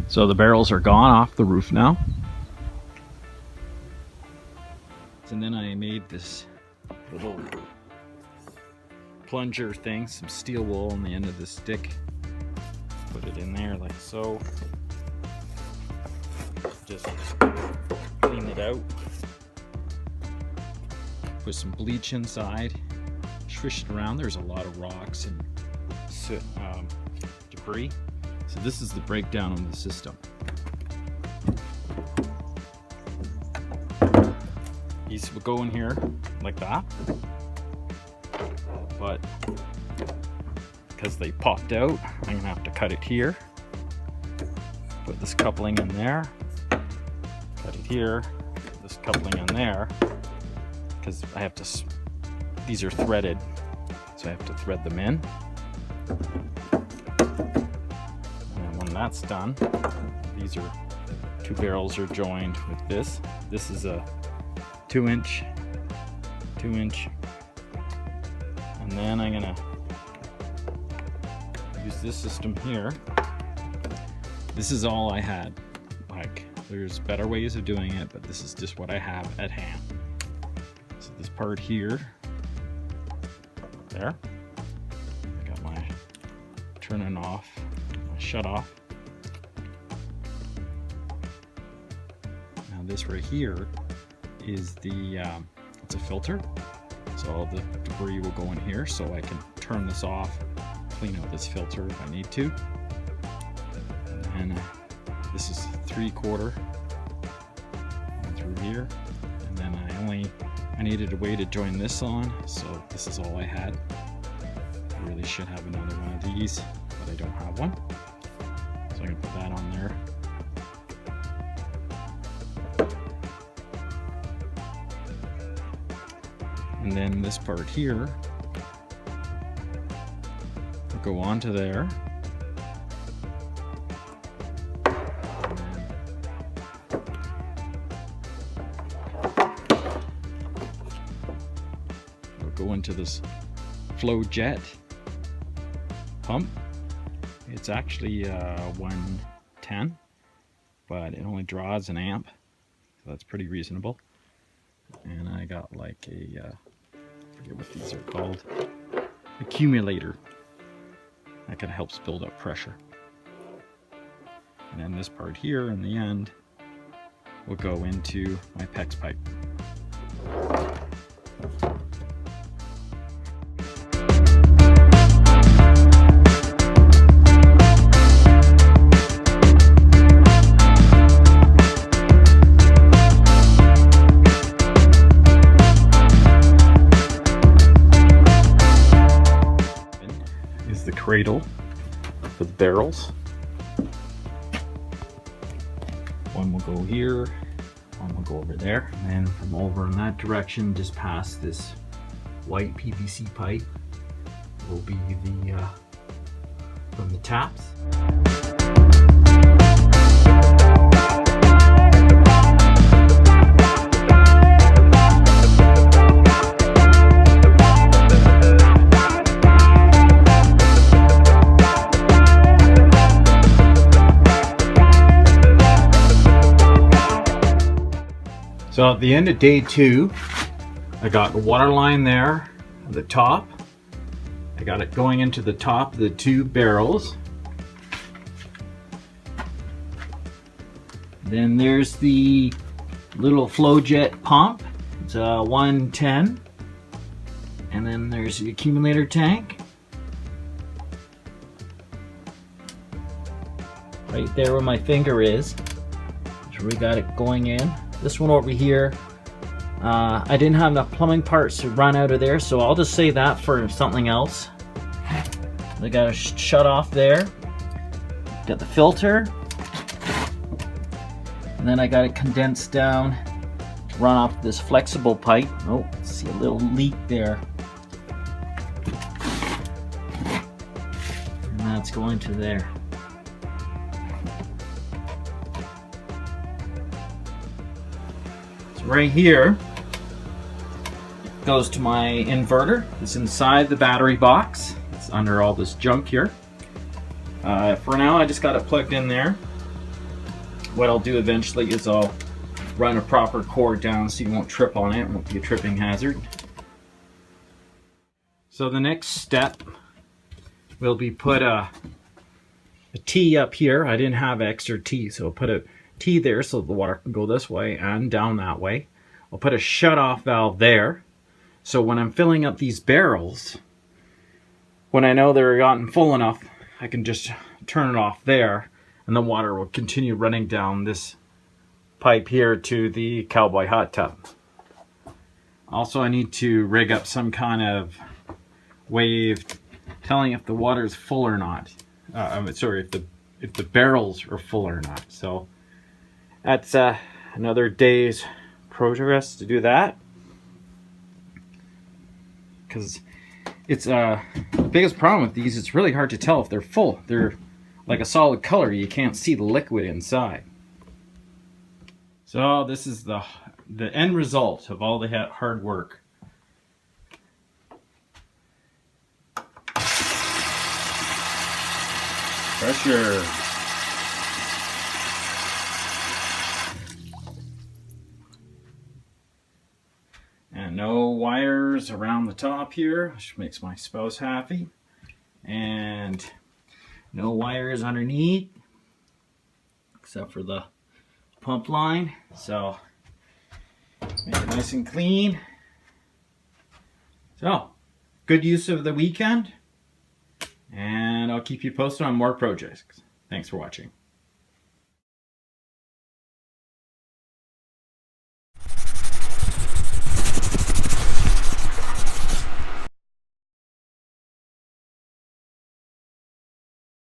So the barrels are gone off the roof now. And then I made this little plunger thing, some steel wool on the end of the stick. Put it in there like so. Just clean it out. Put some bleach inside. Swish it around. There's a lot of rocks and debris. So this is the breakdown of the system. These will go in here like that, but because they popped out, I'm gonna have to cut it here. Put this coupling in there, cut it here, put this coupling in there, because I have to, these are threaded, so I have to thread them in. And when that's done, these are, two barrels are joined with this. This is a 2 inch, and then I'm gonna use this system here. This is all I had. Like, there's better ways of doing it, but this is just what I have at hand. So this part here, there, I got my turning off, my shut off. Now this right here is the it's a filter, so all the debris will go in here, so I can turn this off, clean out this filter if I need to. And then this is 3/4 through here, and then I needed a way to join this on, so this is all I had. I really should have another one of these, but I don't have one, so I'm gonna put that on there. And then this part here will go onto there. It'll go into this flow jet pump. It's actually 110, but it only draws an amp, so that's pretty reasonable. And I got like a I forget what these are called, accumulator, that kind of helps build up pressure. And then this part here in the end will go into my PEX pipe. Cradle for the barrels. One will go here, one will go over there, and then from over in that direction, just past this white PVC pipe, will be the from the taps. So at the end of day 2, I got the water line there at the top. I got it going into the top of the 2 barrels. Then there's the little flow jet pump. It's a 110. And then there's the accumulator tank. Right there where my finger is. So we got it going in. This one over here, I didn't have enough plumbing parts to run out of there, so I'll just save that for something else. I got a shut off there. Got the filter. And then I got it condensed down to run off this flexible pipe. Oh, see a little leak there. And that's going to there. Right here goes to my inverter. It's inside the battery box. It's under all this junk here. For now, I just got it plugged in there. what I'll do eventually is I'll run a proper cord down so you won't trip on it. It won't be a tripping hazard. So the next step will be put a T up here. I didn't have extra T, so I'll put a T there so the water can go this way and down that way. I'll put a shut-off valve there. So when I'm filling up these barrels, when I know they're gotten full enough, I can just turn it off there and the water will continue running down this pipe here to the cowboy hot tub. Also, I need to rig up some kind of wave telling if the water is full or not. Sorry, if the barrels are full or not. So that's another day's progress to do that. Because it's the biggest problem with these, it's really hard to tell if they're full. They're like a solid color. You can't see the liquid inside. So this is the end result of all the hard work. Pressure. And no wires around the top here, which makes my spouse happy. And no wires underneath, except for the pump line. So make it nice and clean. So good use of the weekend. And I'll keep you posted on more projects. Thanks for watching.